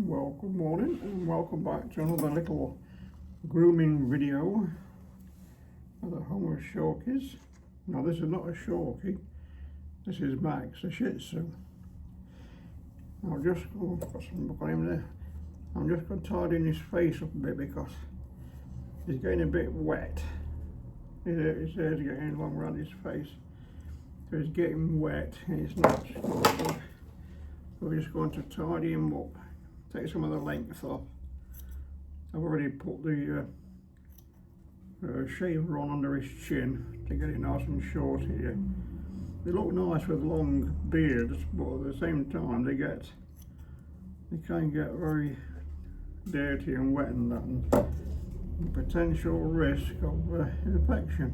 Well, good morning and welcome back to another little grooming video at the home of Shorkies. Now this is not a Shorkie, this is Max, a Shih Tzu. I'll just go, put some book on him there. I'm just going to tidy his face up a bit because he's getting a bit wet. His hair's getting long around his face. So he's getting wet and it's not good. So we're just going to tidy him up. Take some of the length off. I've already put the shaver on under his chin to get it nice and short here. They look nice with long beards, but at the same time they can get very dirty and wet and that, and potential risk of infection.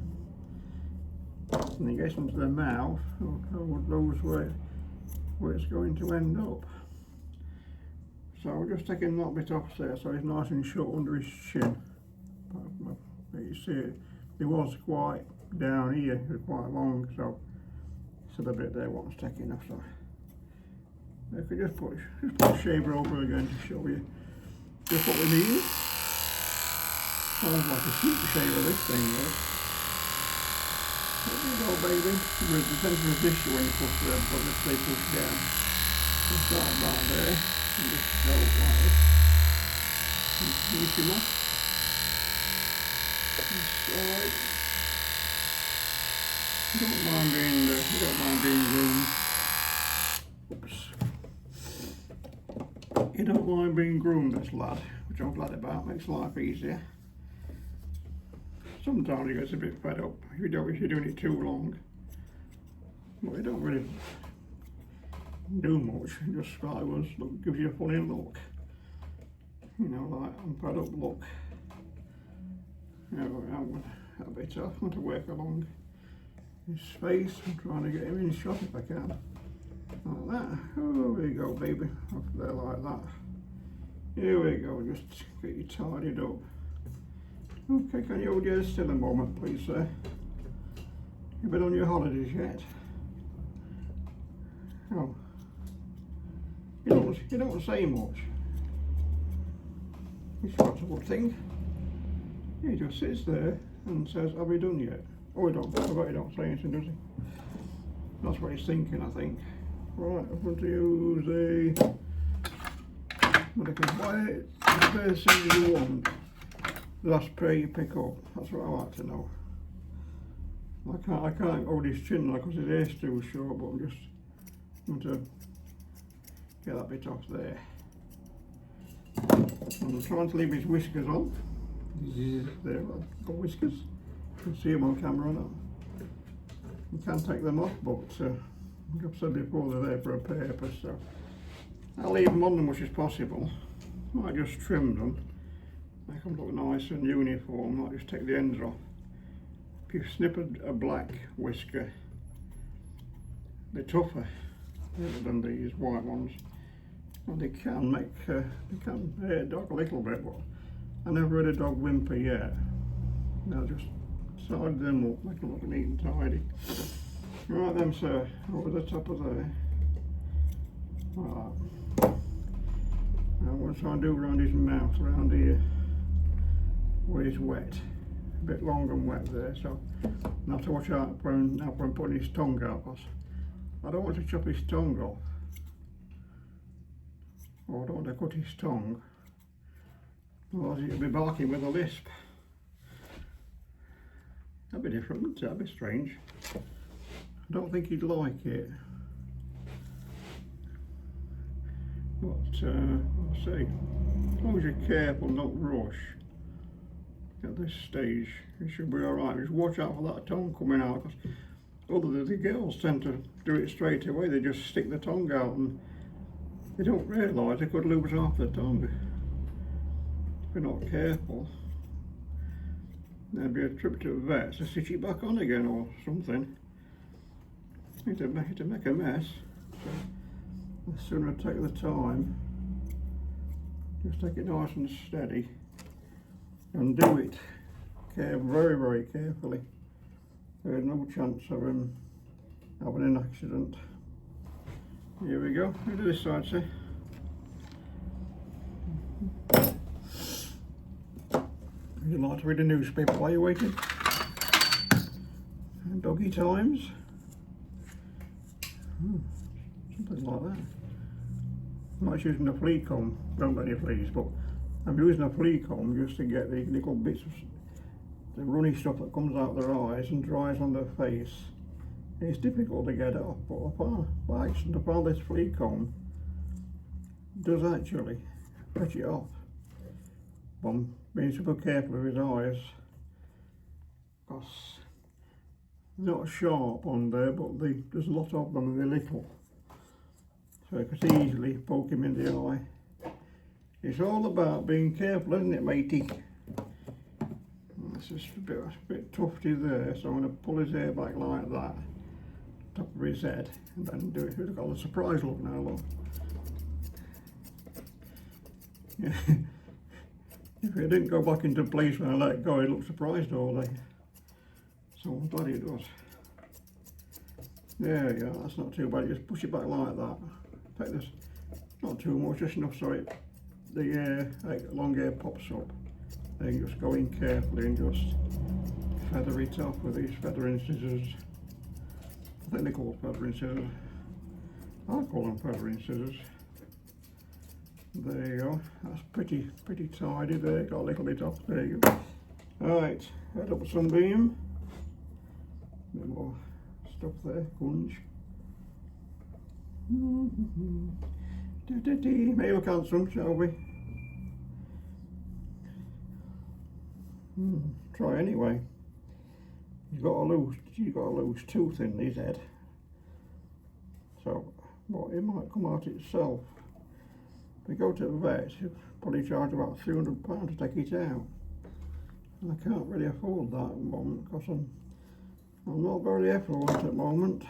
And it gets into the mouth, who knows where it's going to end up. So we're just taking that bit off there so it's nice and short under his chin. But you see it was quite down here, it was quite long, so it's the bit there what I was taking off. So I could just put the shaver over again to show you just what we need. Sounds like a super shaver this thing though. There you go baby, with the centre of this when you push them, but let's say push down. Just like that there. And just go like this. And finish him off. You don't mind being groomed, this lad, which I'm glad about, makes life easier. Sometimes he gets a bit fed up if you're doing it too long. But you don't really do much, just gives you a funny look. You know, like I'm fed up look. I'm a bit off, I want to work along his face. I'm trying to get him in shot if I can. Like that. Oh, there you go, baby. Up there like that. Here we go, just get you tidied up. Okay, can you hold yours still a moment, please, sir? You've been on your holidays yet? Oh. You don't say much. It's not a good thing. He just sits there and says, have you done yet? Oh, he don't. I bet he don't say anything, does he? That's what he's thinking, I think. Right, I'm going to use but I can buy it the first thing you want. The last spray you pick up. That's what I like to know. I can't hold his chin now because his hair's too short, but I'm just going to get that bit off there. I'm trying to leave his whiskers on. There, I've got whiskers. You can see them on camera or not. You can take them off, but like I've said before, they're there for a purpose, so I'll leave them on as much as possible. Might just trim them, make them look nice and uniform. Might just take the ends off. If you snip a black whisker, they're tougher than these white ones. And they can hurt a dog a little bit, but I never had a dog whimper yet. Now just side them up, make them look neat and tidy. Right then, sir, over the top of there. Like that. Now I'm going to try and do around his mouth, around here, where he's wet. A bit long and wet there, so I have to watch out when I'm putting his tongue out, because I don't want to chop his tongue off. Or I don't want to cut his tongue, otherwise he'll be barking with a lisp. That'd be different, that'd be strange. I don't think he'd like it. But I'll see. As long as you're careful, don't rush at this stage, you should be alright. Just watch out for that tongue coming out, because the girls tend to do it straight away. They just stick the tongue out and they don't realise they could lose half the tongue if you're not careful. There'd be a trip to a vet to stitch it back on again or something. To make a mess. So the sooner I take the time, just take it nice and steady and do it very, very carefully. There's no chance of him having an accident. Here we go, do this side, see? you like to read a newspaper while you're waiting. And doggy times. Something like that. I'm not using a flea comb, don't get any fleas, but I'm using a flea comb just to get the little bits of the runny stuff that comes out their eyes and dries on their face. It's difficult to get off, but by accident I found this flea comb does actually push it off. But I'm being super careful with his eyes, because they're not sharp on there, but there's a lot of them and they're little. So I could easily poke him in the eye. It's all about being careful, isn't it, matey? It's just a bit tufty there, so I'm going to pull his hair back like that, top of his head, and then do it. Look at the surprise look now, look. Yeah. If it didn't go back into place when I let it go, he'd look surprised all day. So I'm glad it does. There you go, that's not too bad. Just push it back like that. Take this, not too much, just enough so the long hair pops up. Then just go in carefully and just feather it off with these feathering scissors. I think they're called feathering scissors. I call them feathering scissors. There you go. That's pretty tidy there. Got a little bit off. There you go. Alright, head up sunbeam. A bit more stuff there. Gunge. May look handsome, shall we? Try anyway. He's got a loose tooth in his head. So, well, it might come out itself. If we go to the vet, he'll probably charge about £300 to take it out. And I can't really afford that at the moment, because I'm not very affluent at the moment.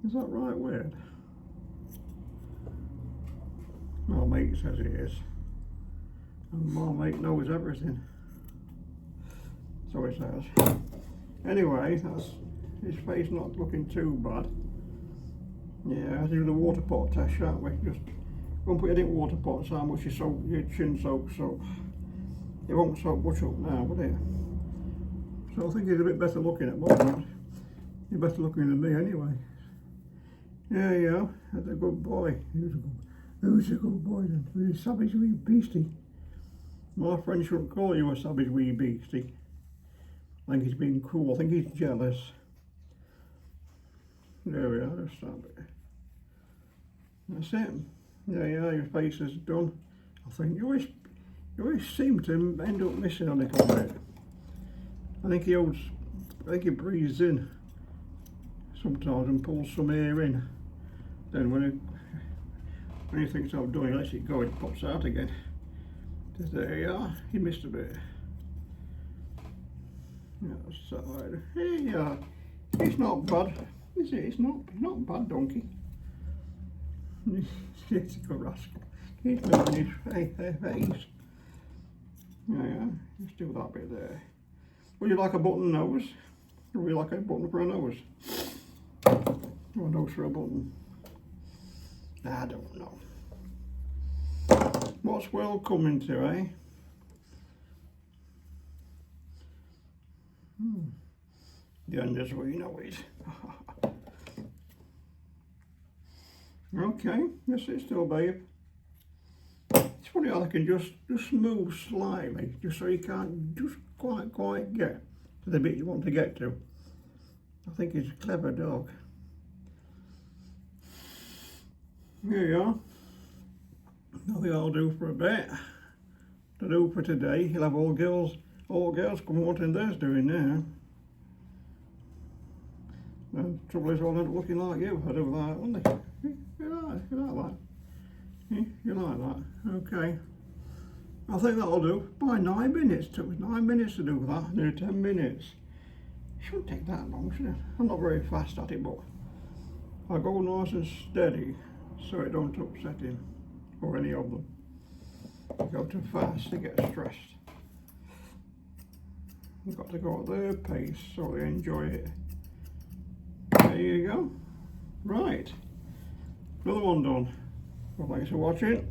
Is that right word? My mate says it is. And my mate knows everything. So he says. Anyway, that's his face not looking too bad. Yeah, I'll do the water pot test, shan't we? Just go and put it in water pot, so how much your chin soaks up. It won't soak much up now, will it? So I think he's a bit better looking at the moment. He's better looking than me anyway. Yeah, that's a good boy. Who's a good boy then? He's a savage wee beastie. My friend shouldn't call you a savage wee beastie. I think he's being cruel. I think he's jealous. There we are, that's that. That's it. Yeah, your face is done. I think you always seem to end up missing a little bit. I think he breathes in sometimes and pulls some air in. Then when he thinks I'm doing, he lets it go, it pops out again. There you are, he missed a bit. Outside. Here you are. It's not bad, is it? It's not bad, donkey. He's a good rascal. He's moving his face. Yeah, let's do that bit there. Would you like a button nose? Or would you like a button for a nose? Or a nose for a button? I don't know. What's world coming to, eh? The end as we know it. Okay, yes, it's still, babe. It's funny how they can just move slightly, just so you can't just quite get to the bit you want to get to. I think he's a clever dog. Here you are. Nothing I'll do for a bit. To do for today. He'll have all girls come watching theirs doing now. The trouble is, I'll end up looking like you if I do that, won't they? You like that? You like that? Okay. I think that'll do. By 9 minutes. It took 9 minutes to do that. Nearly 10 minutes. It shouldn't take that long, should it? I'm not very fast at it, but I go nice and steady so it don't upset him or any of them. I go too fast, they get stressed. You've got to go at their pace so they enjoy it. There you go. Right. Another one done. Well, thanks for watching.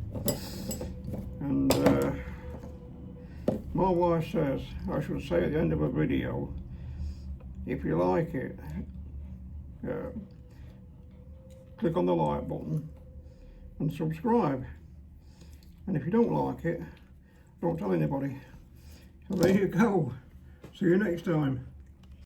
And my wife says I should say at the end of a video, if you like it, click on the like button and subscribe. And if you don't like it, don't tell anybody. So there you go. See you next time.